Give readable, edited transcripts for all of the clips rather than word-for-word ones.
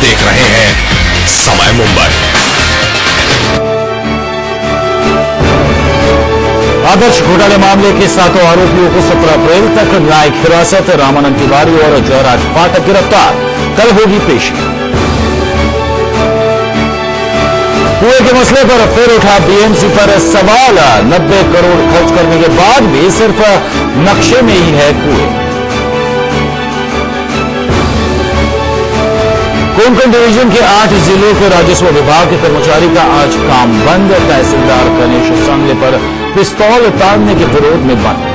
देख रहे हैं समय मुंबई। आदर्श घोटाले मामले के 7 आरोपियों को 17 अप्रैल तक न्यायिक हिरासत। रामानंद तिवारी और जयराज पाठक गिरफ्तार। कल होगी पेशी। कुएं के मसले पर फिर उठा बीएमसी पर सवाल। 90 करोड़ खर्च करने के बाद भी सिर्फ नक्शे में ही है कुएं। कोंकण डिवीजन के 8 जिलों के राजस्व विभाग के कर्मचारी का आज काम बंद। तहसीलदार गणेश सांगले पर पिस्तौल तानने के विरोध में बंद।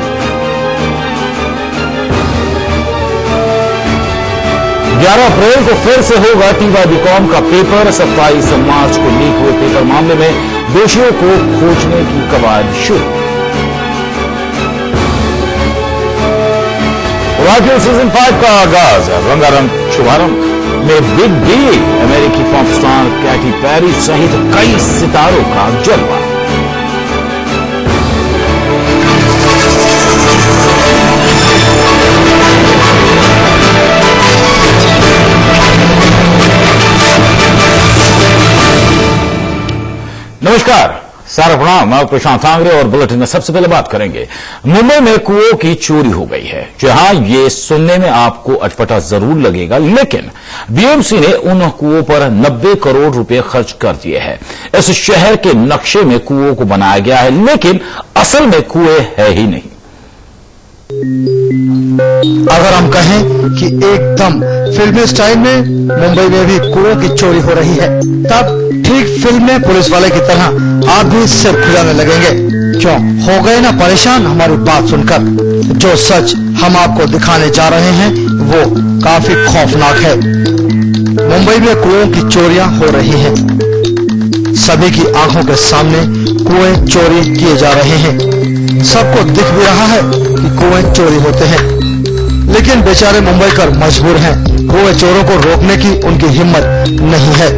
ग्यारह अप्रैल को फिर से होगा टीवा बीकॉम का पेपर। 27 मार्च को लीक हुए पेपर मामले में दोषियों को खोजने की कवायद शुरू। आईपीएल सीजन 5 का आगाज। रंगारंग शुभारंभ में बिग बी, अमेरिकी पॉप स्टार कैटी पेरी सहित कई सितारों का जलवा। नमस्कार, सारा प्रणाम। मैं प्रशांत आंग्रे और बुलेटिन में सबसे पहले बात करेंगे। मुंबई में कुओं की चोरी हो गई है। जहां ये सुनने में आपको अटपटा जरूर लगेगा, लेकिन बीएमसी ने उन कुओं पर 90 करोड़ रुपए खर्च कर दिए हैं। इस शहर के नक्शे में कुओं को बनाया गया है, लेकिन असल में कुएं है ही नहीं। अगर हम कहें कि एकदम फिल्मी स्टाइल में मुंबई में भी कुओं की चोरी हो रही है, तब ठीक फिल्म में पुलिस वाले की तरह आप भी सिर खुलाने लगेंगे। क्यों हो गए ना परेशान हमारी बात सुनकर? जो सच हम आपको दिखाने जा रहे हैं वो काफी खौफनाक है। मुंबई में कुओं की चोरियां हो रही हैं। सभी की आंखों के सामने कुएं चोरी किए जा रहे हैं। सबको दिख भी रहा है कि कुएं चोरी होते हैं, लेकिन बेचारे मुंबईकर मजबूर हैं। कुएं चोरों को रोकने की उनकी हिम्मत नहीं है।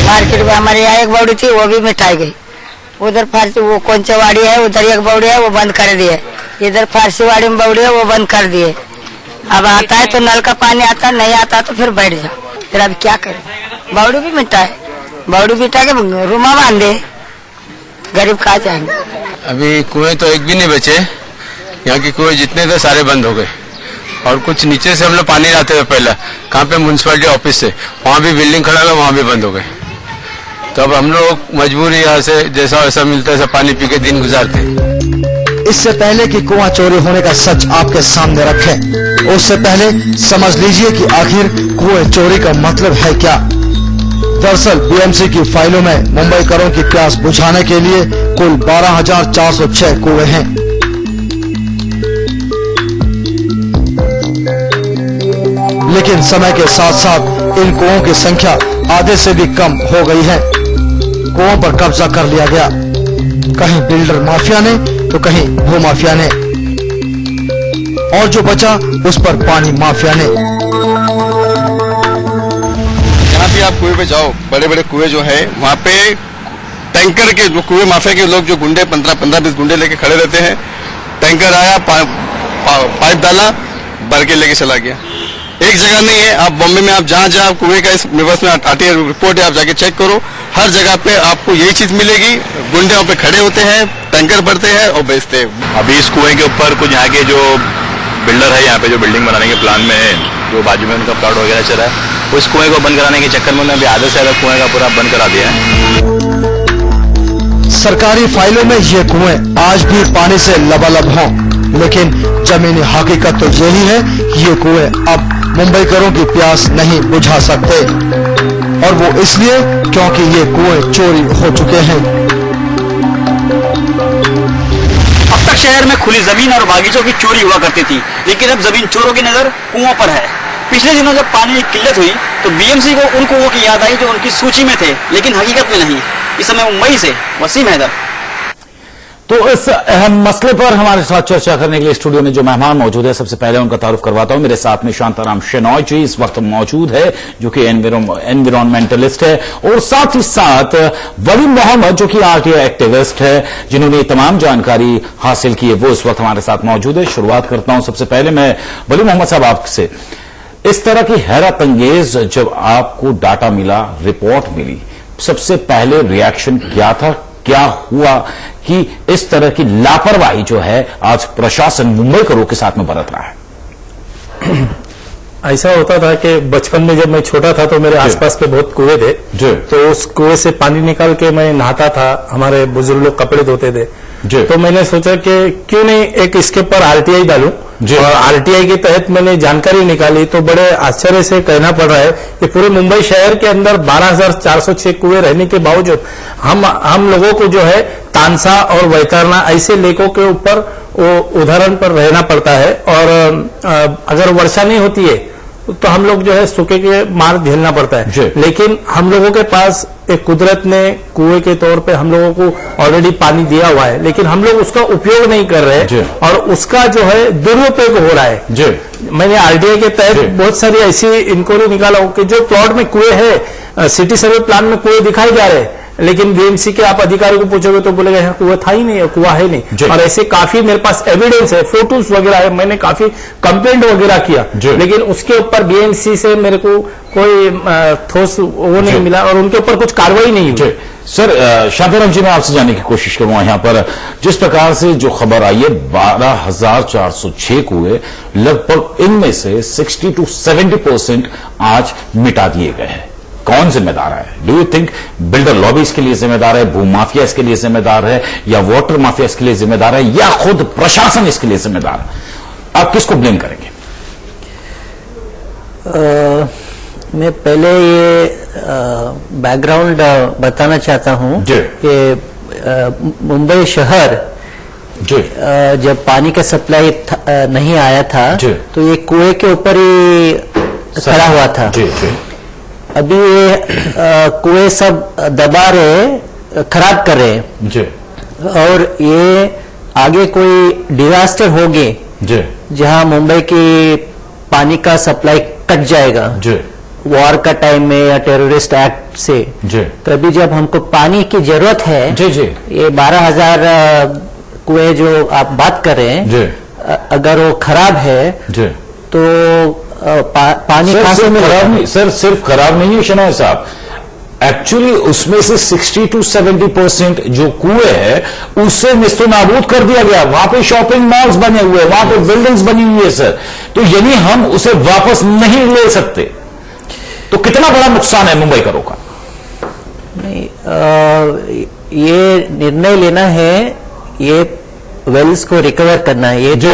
मार्केट में हमारे यहाँ एक बावड़ी थी, वो भी मिटाई गई। उधर फारसी वो कोंचवाड़ी है, उधर एक बावड़ी है, वो बंद कर दिए। इधर फारसी वाड़ी में बावड़ी है, वो बंद कर दिए। अब आता है तो नल का पानी आता, नहीं आता तो फिर बैठ जाओ। फिर अब क्या करें? बावड़ी भी मिटाए, बावड़ी मिटा के रूमा बांधे, गरीब कहाँ जाएंगे? अभी कुएं तो एक भी नहीं बचे। यहाँ के कुएं जितने थे सारे बंद हो गए, और कुछ नीचे से हम लोग पानी लाते थे पहले, कहाँ पे म्यूनसिपैलिटी ऑफिस से, वहाँ भी बिल्डिंग खड़ा है, वहाँ भी बंद हो गए। तो अब हम लोग मजबूरी यहाँ से जैसा वैसा मिलता है पानी पी के दिन गुजारते हैं। इससे पहले कि कुआं चोरी होने का सच आपके सामने रखें, उससे पहले समझ लीजिए कि आखिर कुएं चोरी का मतलब है क्या। दरअसल बीएमसी की फाइलों में मुंबईकरों की प्यास बुझाने के लिए कुल 12,406 कुएं हैं। लेकिन समय के साथ साथ इन कुओं की संख्या आधे से भी कम हो गई है। कुओं पर कब्जा कर लिया गया, कहीं बिल्डर माफिया ने तो कहीं भू माफिया ने, और जो बचा उस पर पानी माफिया ने। जहाँ भी आप कुएं पे जाओ, बड़े बड़े कुएं जो है वहाँ पे टैंकर के जो कुएं माफिया के लोग जो गुंडे 15-20 गुंडे लेके खड़े रहते हैं। टैंकर आया, पाइप डाला, भर के लेके चला गया। एक जगह नहीं है, आप बॉम्बे में आप जहाँ जहाँ कुएं का इस बस में आती है रिपोर्ट है, आप जाके चेक करो, हर जगह पे आपको यही चीज मिलेगी। गुंडे वहाँ पे खड़े होते हैं, टैंकर भरते हैं और बेचते हैं। अभी इस कुएं के ऊपर कुछ यहाँ के जो बिल्डर है, यहाँ पे जो बिल्डिंग बनाने के प्लान में है, जो बाजू में उनका प्लॉट वगैरह चला है, उस कुएं को बंद कराने के चक्कर में उन्होंने अभी आधे से ज्यादा कुएं का पूरा बंद करा दिया है। सरकारी फाइलों में ये कुएं आज भी पानी से लबालब हों, लेकिन जमीनी हकीकत तो यही है कि ये कुएं अब मुंबईकरों की प्यास नहीं बुझा सकते, और वो इसलिए क्योंकि ये कुएं चोरी हो चुके हैं। अब तक शहर में खुली जमीन और बागीचों की चोरी हुआ करती थी, लेकिन अब जमीन चोरों की नजर कुओं पर है। पिछले दिनों जब पानी की किल्लत हुई तो बीएमसी को उन कुओं की याद आई जो उनकी सूची में थे, लेकिन हकीकत में नहीं। इस समय मुंबई से वसीम हैदर। तो इस अहम मसले पर हमारे साथ चर्चा करने के लिए स्टूडियो में जो मेहमान मौजूद है, सबसे पहले उनका तारुफ करवाता हूं। मेरे साथ में शांताराम शेनॉय जी इस वक्त मौजूद है, जो कि एनवायरमेंटलिस्ट है, और साथ ही साथ वली मोहम्मद जो कि आरटीआई एक्टिविस्ट है, जिन्होंने तमाम जानकारी हासिल की है, वो इस वक्त हमारे साथ मौजूद है। शुरुआत करता हूं सबसे पहले मैं वली मोहम्मद साहब आपसे। इस तरह की हैरत अंगेज जब आपको डाटा मिला, रिपोर्ट मिली, सबसे पहले रिएक्शन क्या था, क्या हुआ कि इस तरह की लापरवाही जो है आज प्रशासन मुंबई करो के साथ में बरत रहा है? ऐसा होता था कि बचपन में जब मैं छोटा था तो मेरे आसपास के बहुत कुएं थे, तो उस कुएं से पानी निकाल के मैं नहाता था, हमारे बुजुर्ग लोग कपड़े धोते थे। तो मैंने सोचा कि क्यों नहीं एक इसके ऊपर आरटीआई डालूं, और आरटीआई के तहत मैंने जानकारी निकाली तो बड़े आश्चर्य से कहना पड़ रहा है कि पूरे मुंबई शहर के अंदर 12,406 कुएं रहने के बावजूद हम लोगों को जो है तानसा और वैतरना ऐसे लेकों के ऊपर वो उदाहरण पर रहना पड़ता है, और अगर वर्षा नहीं होती है तो हम लोग जो है सूखे के मार झेलना पड़ता है। लेकिन हम लोगों के पास एक कुदरत ने कुएं के तौर पे हम लोगों को ऑलरेडी पानी दिया हुआ है, लेकिन हम लोग उसका उपयोग नहीं कर रहे और उसका जो है दुरुपयोग हो रहा है। मैंने आरटीआई के तहत बहुत सारी ऐसी इंक्वायरी निकाला कि जो प्लॉट में कुएं है, सिटी सर्वे प्लान में कुएं दिखाई जा रहे हैं, लेकिन बीएमसी के आप अधिकारी को पूछोगे तो बोलेगा यहाँ कुआं था ही नहीं, कुआं है नहीं। और ऐसे काफी मेरे पास एविडेंस है, फोटोज वगैरह है, मैंने काफी कंप्लेंट वगैरह किया, लेकिन उसके ऊपर बीएमसी से मेरे को कोई ठोस वो नहीं मिला और उनके ऊपर कुछ कार्रवाई नहीं हुई। सर शांताराम जी, मैं आपसे जानने की कोशिश करूंगा यहाँ पर, जिस प्रकार से जो खबर आई है 12,406 कुएं, लगभग इनमें से 60 to 70% आज मिटा दिए गए हैं। कौन जिम्मेदार है? Do you think builder lobby इसके लिए जिम्मेदार है, भू माफिया इसके लिए जिम्मेदार है, या वाटर माफिया इसके लिए जिम्मेदार है, या खुद प्रशासन इसके लिए जिम्मेदार है? आप किसको ब्लेम करेंगे? मैं पहले ये बैकग्राउंड बताना चाहता हूं कि मुंबई शहर जब पानी का सप्लाई नहीं आया था तो ये कुएं के ऊपर ही खड़ा हुआ था। अभी ये कुएं सब दबा रहे, खराब कर रहे, और ये आगे कोई डिजास्टर होगी जहां मुंबई की पानी का सप्लाई कट जाएगा वॉर का टाइम में या टेररिस्ट एक्ट से। तभी जब हमको पानी की जरूरत है, ये 12,000 कुएं जो आप बात कर रहे हैं, अगर वो खराब है तो पानी कहां से मिलेगा? सर सिर्फ खराब नहीं है शनाय साहब, एक्चुअली उसमें से 60 to 70% जो कुएं है उससे निस्तो नाबूद कर दिया गया। वहां पे शॉपिंग मॉल्स बने हुए, वहां पे बिल्डिंग्स बनी हुई है सर, तो यानी हम उसे वापस नहीं ले सकते, तो कितना बड़ा नुकसान है मुंबई करो का? नहीं, ये निर्णय लेना है, ये वेल्स को रिकवर करना है, ये जो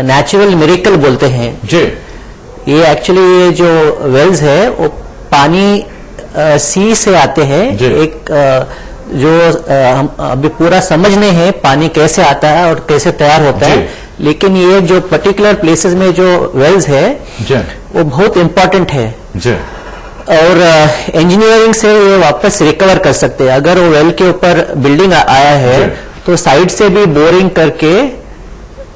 नेचुरल मिरेकल बोलते हैं ये एक्चुअली ये जो वेल्स है वो पानी सी से आते हैं। एक जो हम अभी पूरा समझ नहीं है पानी कैसे आता है और कैसे तैयार होता है, लेकिन ये जो पर्टिकुलर प्लेसेस में जो वेल्स है वो बहुत इंपॉर्टेंट है और इंजीनियरिंग से ये वापस रिकवर कर सकते हैं। अगर वो वेल के ऊपर बिल्डिंग आया है तो साइड से भी बोरिंग करके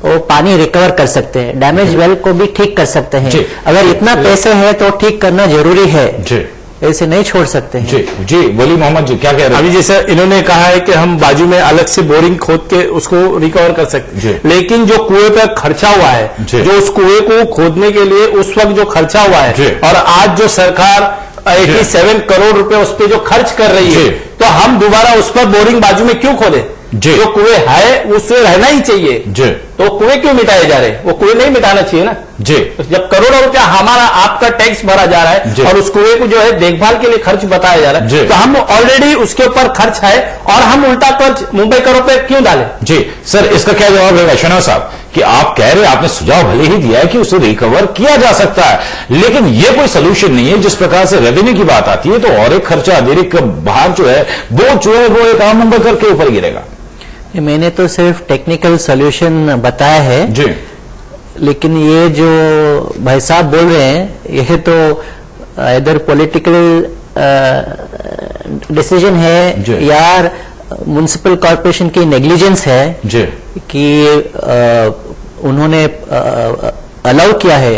वो पानी रिकवर कर सकते हैं, डैमेज वेल को भी ठीक कर सकते हैं। अगर इतना पैसे है तो ठीक करना जरूरी है, ऐसे नहीं छोड़ सकते हैं। जी वली मोहम्मद जी क्या कह रहे हैं? अभी जैसे इन्होंने कहा है कि हम बाजू में अलग से बोरिंग खोद के उसको रिकवर कर सकते हैं, लेकिन जो कुएं पर खर्चा हुआ है, जो उस कुएं को खोदने के लिए उस वक्त जो खर्चा हुआ है, और आज जो सरकार 87 करोड़ रुपए उस पर जो खर्च कर रही है, तो हम दोबारा उस पर बोरिंग बाजू में क्यों खोदे? जो कुएं है उससे रहना ही चाहिए, तो कुएं क्यों मिटाए जा रहे हैं? वो कुएं नहीं मिटाना चाहिए ना। जब करोड़ों रुपया हमारा आपका टैक्स भरा जा रहा है और उस कुएं को जो है देखभाल के लिए खर्च बताया जा रहा है, तो हम ऑलरेडी उसके ऊपर खर्च है और हम उल्टा खर्च मुंबई करो पे क्यों डालें? जी सर, इसका क्या जवाब रहेगा शनाव साहब कि आप कह रहे हैं, आपने सुझाव भले ही दिया है कि उसे रिकवर किया जा सकता है, लेकिन यह कोई सोल्यूशन नहीं है। जिस प्रकार से रेवेन्यू की बात आती है तो और एक खर्चा अतिरिक्त बाहर जो है वो एक आम मुंबई कर के ऊपर गिरेगा। मैंने तो सिर्फ टेक्निकल सॉल्यूशन बताया है लेकिन ये जो भाई साहब बोल रहे हैं ये तो इधर पॉलिटिकल डिसीजन है या म्युनिसिपल कॉर्पोरेशन की नेग्लिजेंस है कि उन्होंने अलाउ किया है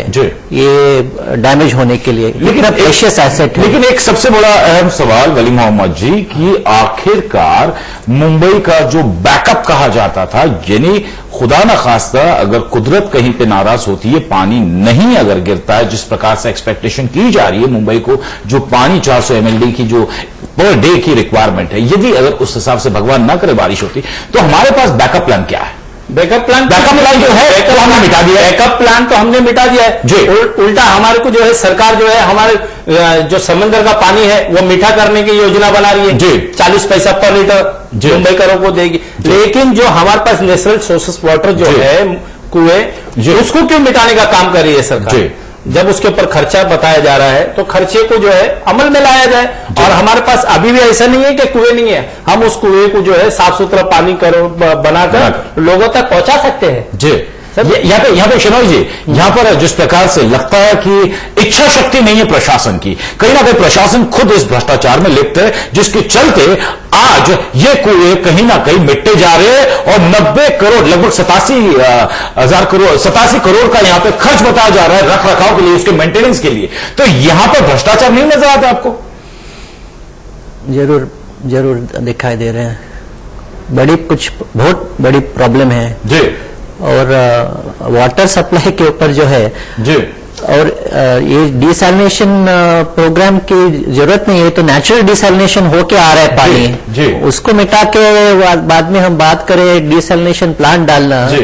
ये डैमेज होने के लिए, लेकिन प्रेशियस एसेट है। लेकिन एक सबसे बड़ा अहम सवाल वली मोहम्मद जी कि आखिरकार मुंबई का जो बैकअप कहा जाता था, यानी खुदा न खास्ता अगर कुदरत कहीं पे नाराज होती है, पानी नहीं अगर गिरता है जिस प्रकार से एक्सपेक्टेशन की जा रही है, मुंबई को जो पानी 400 MLD की जो पर डे की रिक्वायरमेंट है, यदि अगर उस हिसाब से भगवान न करे बारिश होती, तो हमारे पास बैकअप प्लान क्या है? बैकअप प्लान जो है तो हमने मिटा दिया। बैकअप प्लान तो हमने मिटा दिया है जी। उल्टा हमारे को जो है सरकार जो है हमारे जो समंदर का पानी है वो मीठा करने की योजना बना रही है जी। 40 पैसा पर लीटर मुंबईकरों को देगी, लेकिन जो हमारे पास नेचुरल सोर्सेस वाटर जो है कुएं, उसको क्यों मिटाने का काम कर रही है सरकार? जब उसके ऊपर खर्चा बताया जा रहा है तो खर्चे को जो है अमल में लाया जाए। और हमारे पास अभी भी ऐसा नहीं है कि कुएं नहीं है, हम उस कुएं को जो है साफ सुथरा पानी बनाकर लोगों तक पहुंचा सकते हैं जी। यहाँ पे शनौई जी, यहाँ पर जिस प्रकार से लगता है कि इच्छा शक्ति नहीं है प्रशासन की, कहीं ना कहीं प्रशासन खुद इस भ्रष्टाचार में लिप्त है, जिसके चलते आज ये कुएं कहीं ना कहीं मिटते जा रहे हैं और 90 करोड़ लगभग 87 करोड़ का यहाँ पे खर्च बताया जा रहा है रख रखाव के लिए, उसके मेंटेनेंस के लिए। तो यहां पर भ्रष्टाचार नहीं नजर आता आपको? जरूर दिखाई दे रहे हैं, बहुत बड़ी प्रॉब्लम है जी। और वाटर सप्लाई के ऊपर जो है जी, और ये डिसैलिनेशन प्रोग्राम की जरूरत नहीं है, तो नेचुरल डिसैलिनेशन होके आ रहा है पानी जी, उसको मिटा के बाद में हम बात करें डिसैलिनेशन प्लांट डालना जी,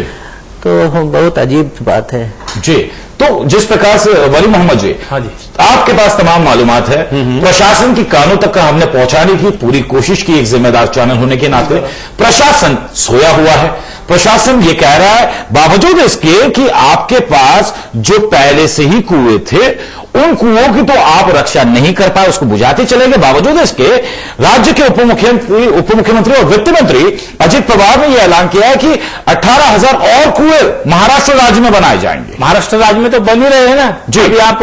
तो बहुत अजीब बात है जी। तो जिस प्रकार से वली मोहम्मद जी, हाँ जी, आपके पास तमाम मालूमात है, प्रशासन की कानों तक का हमने पहुंचाने की पूरी कोशिश की एक जिम्मेदार चैनल होने के नाते। प्रशासन सोया हुआ है, प्रशासन ये कह रहा है बावजूद इसके कि आपके पास जो पहले से ही कुएं थे उन कुओं की तो आप रक्षा नहीं कर पाए, उसको बुझाते चले गए। बावजूद इसके राज्य के उप मुख्यमंत्री और वित्त मंत्री अजित पवार ने यह ऐलान किया है कि 18,000 और कुएं महाराष्ट्र राज्य में बनाए जाएंगे। महाराष्ट्र राज्य में तो बन ही रहे हैं ना जी। अभी आप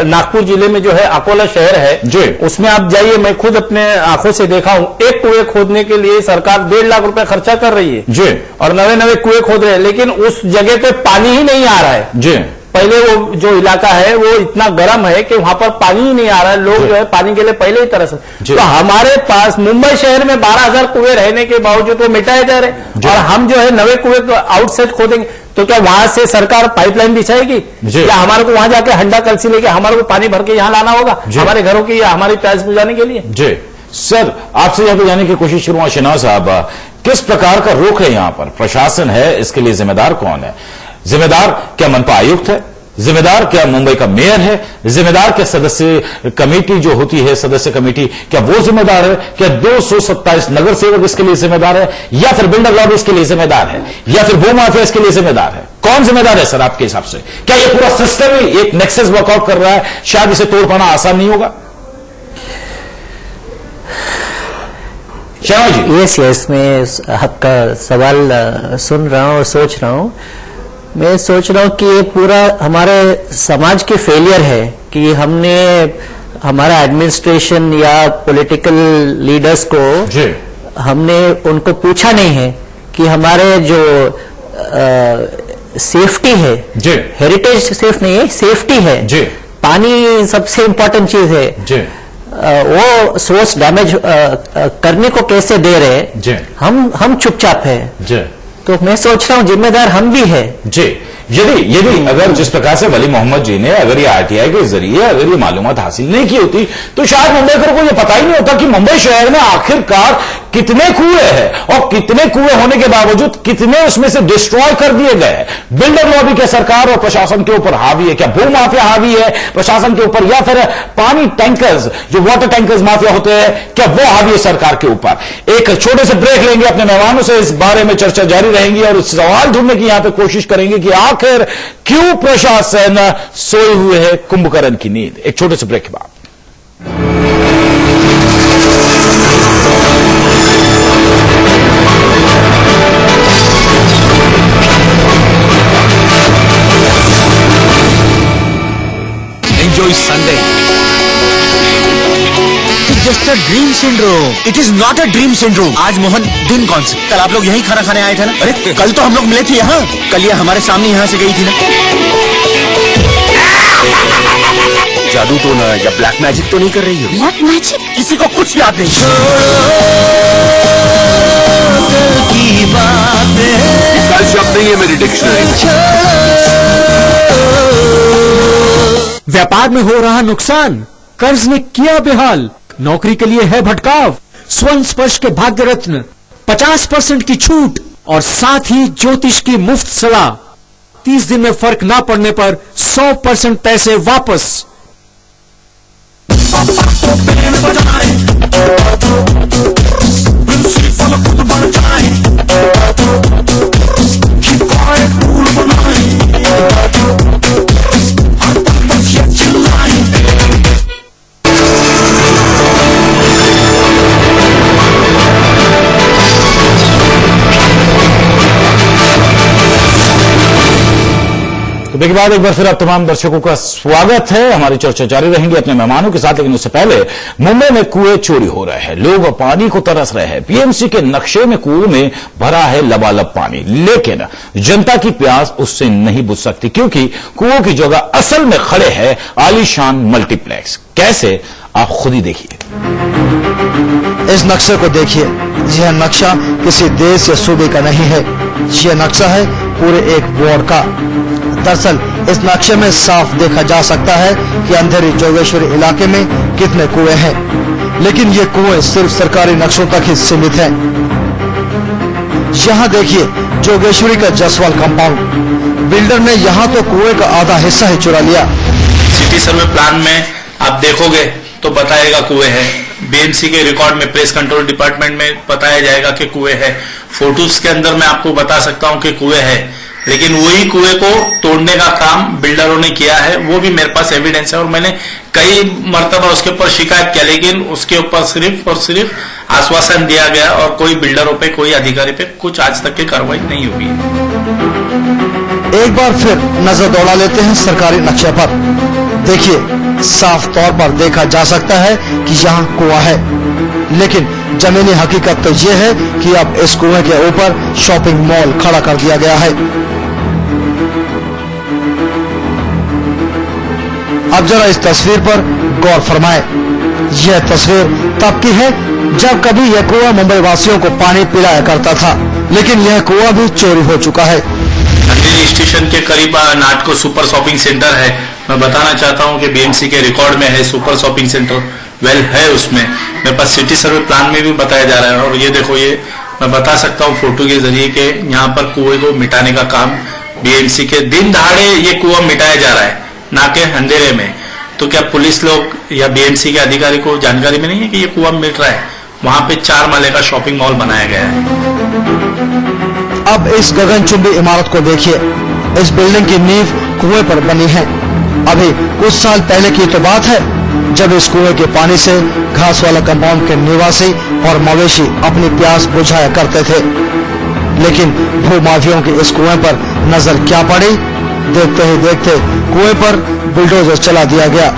नागपुर जिले में जो है अकोला शहर है जी, उसमें आप जाइए, मैं खुद अपने आंखों से देखा हूं, एक कुएं खोदने के लिए सरकार 1.5 लाख रुपए खर्चा कर रही है जी, और नए कुएं खोद रहे हैं, लेकिन उस जगह पे पानी ही नहीं आ रहा है जी। पहले वो जो इलाका है वो इतना गर्म है कि वहां पर पानी ही नहीं आ रहा है, लोग जो है पानी के लिए पहले ही तरस। तो हमारे पास मुंबई शहर में 12,000 कुएं रहने के बावजूद वो मिटाए जा रहे, और हम जो है नए कुएं तो आउटसाइड खोदेंगे, तो क्या वहां से सरकार पाइपलाइन बिछाएगी? क्या हमारे को वहां जाके हंडा कलसी लेके हमारे को पानी भर के यहां लाना होगा हमारे घरों की या हमारी प्यास बुझाने के लिए? जी सर, आपसे यहाँ पे जाने की कोशिश करूंगा। शनाज साहब, किस प्रकार का रुख है यहाँ पर? प्रशासन है, इसके लिए जिम्मेदार कौन है? जिम्मेदार क्या मनपा आयुक्त है? जिम्मेदार क्या मुंबई का मेयर है? जिम्मेदार क्या सदस्य कमेटी जो होती है, सदस्य कमेटी, क्या वो जिम्मेदार है? क्या 227 नगर सेवक इसके लिए जिम्मेदार है, या फिर बिल्डर लॉबी इसके लिए जिम्मेदार है, या फिर भू माफिया इसके लिए जिम्मेदार है? कौन जिम्मेदार है सर आपके हिसाब से? क्या ये पूरा सिस्टम ही एक नेक्सस वर्कआउट कर रहा है? शायद इसे तोड़ पाना आसान नहीं होगा। शर्मा जी। यस, मैं आपका सवाल सुन रहा हूं और सोच रहा हूं। मैं सोच रहा हूं कि ये पूरा हमारे समाज की फेलियर है कि हमने हमारा एडमिनिस्ट्रेशन या पॉलिटिकल लीडर्स को हमने उनको पूछा नहीं है कि हमारे जो सेफ्टी है, हेरिटेज सेफ नहीं है, सेफ्टी है, पानी सबसे इंपॉर्टेंट चीज है, वो सोर्स डैमेज करने को कैसे दे रहे? हम चुपचाप है। तो मैं सोच रहा हूं जिम्मेदार हम भी है जी। यदि अगर जिस प्रकार से वली मोहम्मद जी ने अगर ये आरटीआई के जरिए अगर ये मालूमात हासिल नहीं की होती तो शायद मुंबईकर को ये पता ही नहीं होता कि मुंबई शहर में आखिरकार कितने कुएं हैं और कितने कुएं होने के बावजूद कितने उसमें से डिस्ट्रॉय कर दिए गए। बिल्डर लॉबी क्या सरकार और प्रशासन के ऊपर हावी है? क्या भू माफिया हावी है प्रशासन के ऊपर, या फिर पानी टैंकर्स जो वाटर टैंकर्स माफिया होते हैं क्या वो हावी है सरकार के ऊपर? एक छोटे से ब्रेक लेंगे, अपने मेहमानों से इस बारे में चर्चा जारी रहेगी और सवाल ढूंढने की यहां पर कोशिश करेंगे कि आखिर क्यों प्रशासन सोए हुए है कुंभकर्ण की नींद। एक छोटे से ब्रेक के बाद Enjoy Sunday. Just a dream syndrome. It is not a dream syndrome. आज मोहन दिन कौन सी? कल आप लोग यहीं खाना खाने आए थे ना? अरे कल तो हम लोग मिले थे यहाँ। कल ये हमारे सामने यहाँ से गई थी ना। जादू तो ना या ब्लैक मैजिक तो नहीं कर रही हो? Black magic? किसी को कुछ याद नहीं। शब्द नहीं है मेरी डिक्शनरी में। व्यापार में हो रहा नुकसान, कर्ज ने किया बेहाल, नौकरी के लिए है भटकाव, स्वर्ण स्पर्श के भाग्य रत्न, 50% की छूट और साथ ही ज्योतिष की मुफ्त सलाह। 30 दिन में फर्क ना पड़ने पर 100% पैसे वापस। तो देखिए बाद एक बार फिर आप तमाम दर्शकों का स्वागत है। हमारी चर्चा जारी रहेंगी अपने मेहमानों के साथ, लेकिन उससे पहले मुंबई में कुएं चोरी हो रहे हैं, लोग पानी को तरस रहे हैं। बीएमसी के नक्शे में कुओं में भरा है लबालब पानी, लेकिन जनता की प्यास उससे नहीं बुझ सकती, क्योंकि कुओं की जगह असल में खड़े हैं आलीशान मल्टीप्लेक्स। कैसे, आप खुद ही देखिए। इस नक्शे को देखिए। यह नक्शा किसी देश या सूबे का नहीं है, यह नक्शा है पूरे एक वार्ड का। दरअसल इस नक्शे में साफ देखा जा सकता है कि अंधेरी जोगेश्वरी इलाके में कितने कुएं हैं, लेकिन ये कुएं सिर्फ सरकारी नक्शों तक ही सीमित हैं। यहाँ देखिए जोगेश्वरी का जसवाल कंपाउंड, बिल्डर ने यहाँ तो कुएं का आधा हिस्सा ही चुरा लिया। सिटी सर्वे प्लान में आप देखोगे तो बताएगा कुएं हैं, बीएमसी के रिकॉर्ड में प्रेस कंट्रोल डिपार्टमेंट में बताया जाएगा कि कुएं है, फोटोज के अंदर मैं आपको बता सकता हूं कि कुएं है, लेकिन वही कुएं को तोड़ने का काम बिल्डरों ने किया है। वो भी मेरे पास एविडेंस है और मैंने कई मर्तबा उसके ऊपर शिकायत किया, लेकिन उसके ऊपर सिर्फ और सिर्फ आश्वासन दिया गया और कोई बिल्डरों पे, कोई अधिकारी पे कुछ आज तक की कार्रवाई नहीं हुई है। एक बार फिर नजर दौड़ा लेते हैं सरकारी नक्शे पर। देखिए साफ तौर पर देखा जा सकता है कि यहाँ कुआं है, लेकिन जमीनी हकीकत तो ये है कि अब इस कुएं के ऊपर शॉपिंग मॉल खड़ा कर दिया गया है। अब जरा इस तस्वीर पर गौर फरमाएं। यह तस्वीर तब की है जब कभी यह कुआं मुंबई वासियों को पानी पिलाया करता था, लेकिन यह कुआं भी चोरी हो चुका है। अंधेरी स्टेशन के करीब नाटको सुपर शॉपिंग सेंटर है। मैं बताना चाहता हूं कि बीएमसी के रिकॉर्ड में है सुपर शॉपिंग सेंटर, वेल है उसमें। मेरे पास सिटी सर्वे प्लान में भी बताया जा रहा है। और ये देखो, ये मैं बता सकता हूं फोटो के जरिए कि यहाँ पर कुएं को मिटाने का काम बीएमसी के दिन दहाड़े ये कुआं मिटाया जा रहा है, ना कि अंधेरे में। तो क्या पुलिस लोग या बीएमसी के अधिकारी को जानकारी में नहीं है कि ये कुआं मिट रहा है? वहां पे 4 माले का शॉपिंग मॉल बनाया गया है। अब इस गगनचुंबी इमारत को देखिए। इस बिल्डिंग की नींव कुएं पर बनी है। अभी कुछ साल पहले की तो बात है जब इस कुएं के पानी से घास वाला कंपाउंड के निवासी और मवेशी अपनी प्यास बुझाया करते थे, लेकिन भूमाफियों के इस कुएं पर नजर क्या पड़ी? देखते ही देखते कुएं पर बुलडोजर चला दिया गया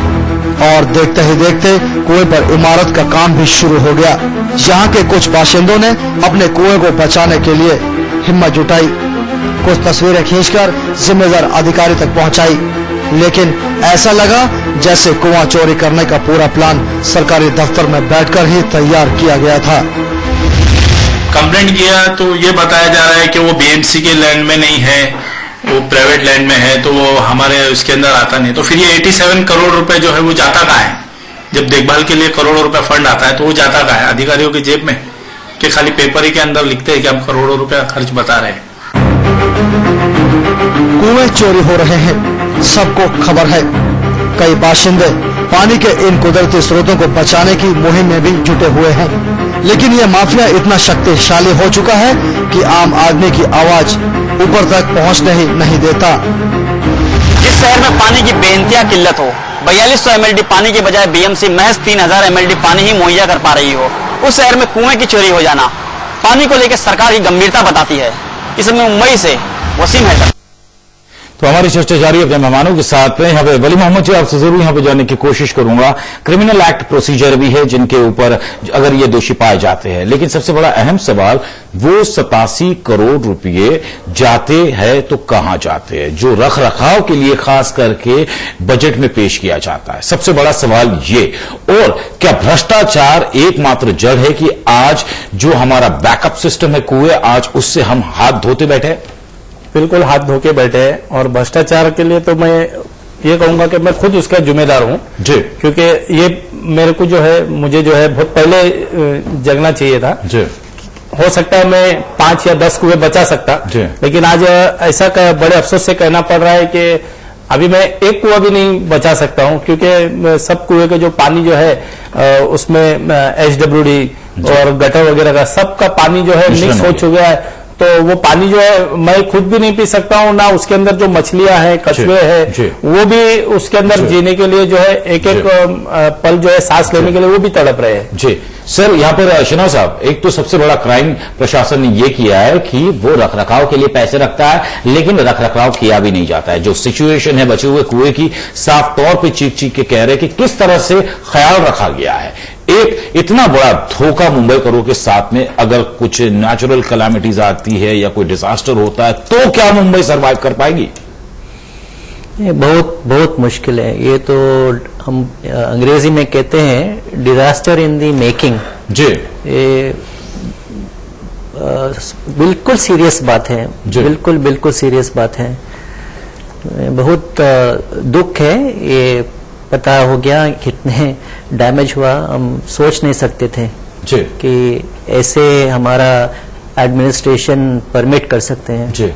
और देखते ही देखते कुएं पर इमारत का काम भी शुरू हो गया। यहाँ के कुछ बाशिंदों ने अपने कुएं को बचाने के लिए हिम्मत जुटाई, कुछ तस्वीरें खींचकर जिम्मेदार अधिकारी तक पहुंचाई, लेकिन ऐसा लगा जैसे कुआं चोरी करने का पूरा प्लान सरकारी दफ्तर में बैठकर ही तैयार किया गया था। कंप्लेंट किया तो ये बताया जा रहा है कि वो बीएमसी के लैंड में नहीं है, वो प्राइवेट लैंड में है, तो वो हमारे उसके अंदर आता नहीं। तो फिर ये 87 करोड़ रुपए जो है वो जाता कहाँ है? जब देखभाल के लिए करोड़ों रुपए फंड आता है तो वो जाता कहाँ है? अधिकारियों की जेब में, कि खाली पेपर ही के अंदर लिखते हैं कि हम करोड़ों रुपया खर्च बता रहे हैं। कुएं चोरी हो रहे हैं, सबको खबर है। कई बाशिंदे पानी के इन कुदरती स्रोतों को बचाने की मुहिम में भी जुटे हुए हैं, लेकिन यह माफिया इतना शक्तिशाली हो चुका है कि आम आदमी की आवाज ऊपर तक पहुंचने ही नहीं देता। जिस शहर में पानी की बेइंतहा किल्लत हो, 4200 MLD पानी के बजाय बीएमसी महज 3000 MLD पानी ही मुहैया कर पा रही हो, उस शहर में कुएं की चोरी हो जाना पानी को लेकर सरकार की गंभीरता बताती है। इसमें मुंबई से वसीम है। तो हमारी चर्चा जारी है अपने मेहमानों के साथ में। यहाँ पे वली मोहम्मद जी, आपसे जरूर यहाँ पे जानने की कोशिश करूंगा। क्रिमिनल एक्ट प्रोसीजर भी है जिनके ऊपर अगर ये दोषी पाए जाते हैं, लेकिन सबसे बड़ा अहम सवाल वो 87 करोड़ रुपए जाते हैं तो कहां जाते हैं, जो रख रखाव के लिए खास करके बजट में पेश किया जाता है। सबसे बड़ा सवाल ये, और क्या भ्रष्टाचार एकमात्र जड़ है कि आज जो हमारा बैकअप सिस्टम है कुएं, आज उससे हम हाथ धोते बैठे? बिल्कुल हाथ धो के बैठे हैं। और भ्रष्टाचार के लिए तो मैं ये कहूंगा कि मैं खुद उसका जिम्मेदार हूं जी, क्योंकि ये मेरे को जो है, मुझे जो है बहुत पहले जगना चाहिए था जी। हो सकता है मैं 5 या 10 कुएं बचा सकता, लेकिन आज ऐसा बड़े अफसोस से कहना पड़ रहा है कि अभी मैं एक कुआं भी नहीं बचा सकता हूं, क्योंकि सब कुएं के जो पानी जो है उसमें HWD और गटर वगैरह का सबका पानी जो है मिक्स हो चुका है। तो वो पानी जो है मैं खुद भी नहीं पी सकता हूँ, ना उसके अंदर जो मछलियां हैं, कछुए हैं, वो भी उसके अंदर जीने के लिए जो है एक एक पल जो है सांस लेने के लिए वो भी तड़प रहे हैं जी। सर, यहाँ पर शनाव साहब, एक तो सबसे बड़ा क्राइम प्रशासन ने ये किया है कि वो रखरखाव के लिए पैसे रखता है, लेकिन रखरखाव किया भी नहीं जाता है। जो सिचुएशन है बचे हुए कुएं की, साफ तौर पे चीख चीख के कह रहे कि किस तरह से ख्याल रखा गया है। एक इतना बड़ा धोखा मुंबई करो के साथ में, अगर कुछ नेचुरल कैलामिटीज आती है या कोई डिजास्टर होता है तो क्या मुंबई सर्वाइव कर पाएगी? ये बहुत मुश्किल है। ये तो हम अंग्रेजी में कहते हैं डिजास्टर इन दी मेकिंग जी। ये बिल्कुल सीरियस बात है, बिल्कुल सीरियस बात है। बहुत दुख है, ये पता हो गया कितने डैमेज हुआ, हम सोच नहीं सकते थे जी कि ऐसे हमारा एडमिनिस्ट्रेशन परमिट कर सकते हैं जी।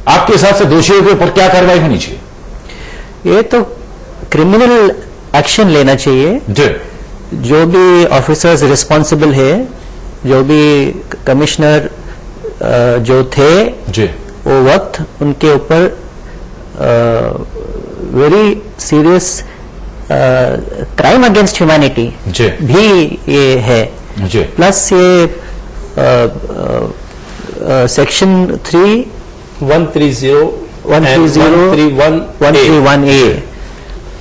आपके हिसाब से दोषियों के ऊपर क्या कार्रवाई होनी चाहिए? ये तो क्रिमिनल एक्शन लेना चाहिए जी। जो भी ऑफिसर्स रिस्पॉन्सिबल है, जो भी कमिश्नर जो थे जी, वो वक्त उनके ऊपर very serious crime against humanity भी ये है जी। प्लस ये सेक्शन 131A,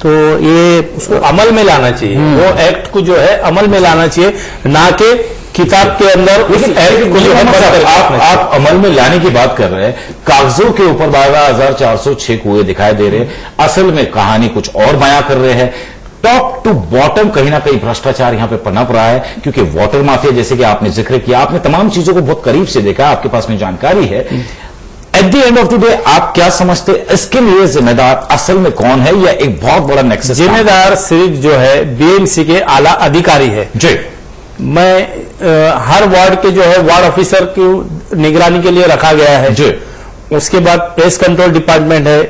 तो ये उसको अमल में लाना चाहिए। वो एक्ट को जो है अमल में लाना चाहिए, ना कि किताब के अंदर उस एक्ट को आप अमल में लाने की बात कर रहे हैं। कागजों के ऊपर 12,406 कुएं दिखाई दे रहे हैं, असल में कहानी कुछ और बयां कर रहे हैं। टॉप टू बॉटम कहीं ना कहीं भ्रष्टाचार यहां पे पनप रहा है, क्योंकि वाटर माफिया जैसे कि आपने जिक्र किया, आपने तमाम चीजों को बहुत करीब से देखा, आपके पास में जानकारी है। At the end of the day आप क्या समझते हैं, इसके लिए जिम्मेदार असल में कौन है, या एक बहुत बड़ा नेक्सस? जिम्मेदार सिर्फ जो है बीएमसी के आला अधिकारी है जी। मैं हर वार्ड के जो है वार्ड ऑफिसर की निगरानी के लिए रखा गया है जी। उसके बाद पेस्ट कंट्रोल डिपार्टमेंट है,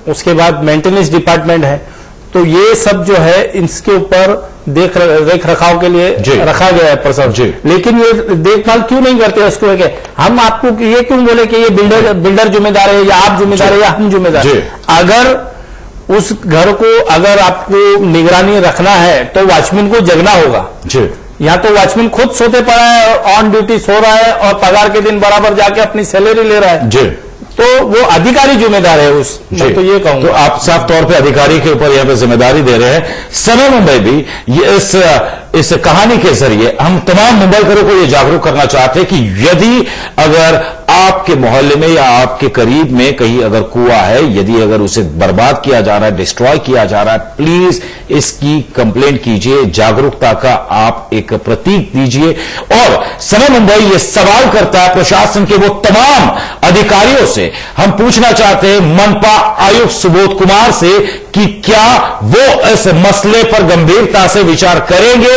उसके बाद मेंटेनेंस डिपार्टमेंट है। तो ये सब जो है इसके ऊपर देख रखाव के लिए रखा गया है पर्सन, लेकिन ये देखभाल क्यों नहीं करते उसको? हम आपको ये क्यों बोले कि ये बिल्डर जिम्मेदार है, या आप जिम्मेदार है, या हम जिम्मेदार है? अगर उस घर को अगर आपको निगरानी रखना है तो वॉचमैन को जगना होगा जी। या तो वॉचमैन खुद सोते पड़ा है, ऑन ड्यूटी सो रहा है और पगार के दिन बराबर जाके अपनी सैलरी ले रहा है जी, तो वो अधिकारी जिम्मेदार है उस। मैं तो ये कहूंगा, तो आप साफ तौर पे अधिकारी के ऊपर यहाँ पे जिम्मेदारी दे रहे हैं। समय मुंबई भी ये इस कहानी के जरिए हम तमाम मुंबईकरों को ये जागरूक करना चाहते हैं कि यदि अगर आपके मोहल्ले में या आपके करीब में कहीं अगर कुआं है, यदि अगर उसे बर्बाद किया जा रहा है, डिस्ट्रॉय किया जा रहा है, प्लीज इसकी कंप्लेंट कीजिए, जागरूकता का आप एक प्रतीक दीजिए। और समय मुंबई ये सवाल करता है प्रशासन के वो तमाम अधिकारियों से, हम पूछना चाहते हैं मनपा आयुक्त सुबोध कुमार से कि क्या वो इस मसले पर गंभीरता से विचार करेंगे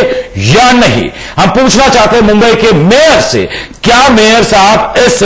या नहीं। हम पूछना चाहते हैं मुंबई के मेयर से, क्या मेयर साहब इस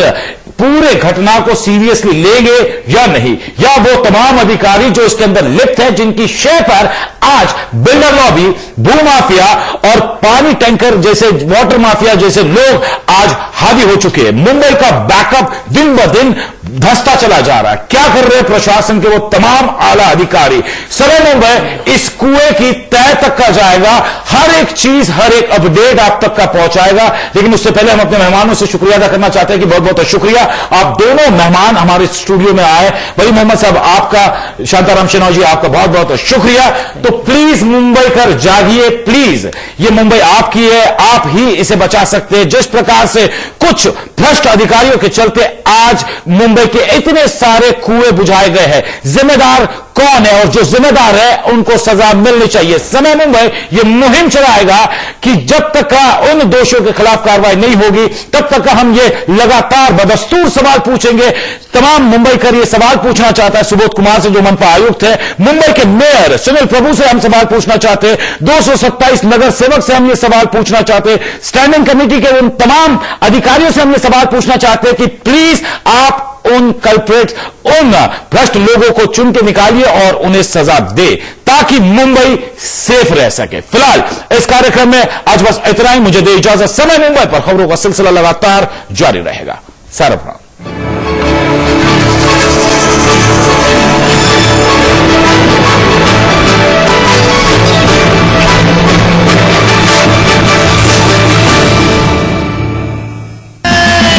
पूरे घटना को सीरियसली लेंगे या नहीं, या वो तमाम अधिकारी जो इसके अंदर लिप्त हैं, जिनकी शय पर आज बिल्डर लॉबी, भूमाफिया और पानी टैंकर जैसे वाटर माफिया जैसे लोग आज हावी हो चुके हैं। मुंबई का बैकअप दिन ब दिन धंसता चला जा रहा है। क्या कर रहे हैं प्रशासन के वो तमाम आला अधिकारी? समय मुंबई इस कुएं की तह तक का जाएगा, हर एक चीज, हर एक अपडेट आप तक का पहुंचाएगा। लेकिन उससे पहले हम अपने मेहमानों से शुक्रिया अदा करना चाहते हैं कि बहुत बहुत शुक्रिया, आप दोनों मेहमान हमारे स्टूडियो में आए। वली मोहम्मद साहब आपका, शांताराम शेनॉय जी आपका बहुत बहुत शुक्रिया। तो प्लीज मुंबई कर जागिए, प्लीज, ये मुंबई आपकी है, आप ही इसे बचा सकते हैं। जिस प्रकार से कुछ भ्रष्ट अधिकारियों के चलते आज मुंबई के इतने सारे कुएं बुझाए गए हैं, जिम्मेदार कौन है? और जो जिम्मेदार है उनको सजा मिलनी चाहिए। समय मुंबई ये मुहिम चलाएगा कि जब तक का उन दोषियों के खिलाफ कार्रवाई नहीं होगी तब तक का हम ये लगातार बदस्तूर सवाल पूछेंगे। तमाम मुंबई कर ये सवाल पूछना चाहता है सुबोध कुमार से जो मनपा आयुक्त है, मुंबई के मेयर सुनील प्रभु से हम सवाल पूछना चाहते हैं, 227 नगर सेवक से हम ये सवाल पूछना चाहते हैं, स्टैंडिंग कमेटी के उन तमाम अधिकारियों से हम ये सवाल पूछना चाहते हैं कि प्लीज आप उन कल्प्रेट्स, उन भ्रष्ट लोगों को चुन के निकालिए और उन्हें सजा दे ताकि मुंबई सेफ रह सके। फिलहाल इस कार्यक्रम में आज बस इतना ही। मुझे दे इजाजत। समय मुंबई पर खबरों का सिलसिला लगातार जारी रहेगा। सारा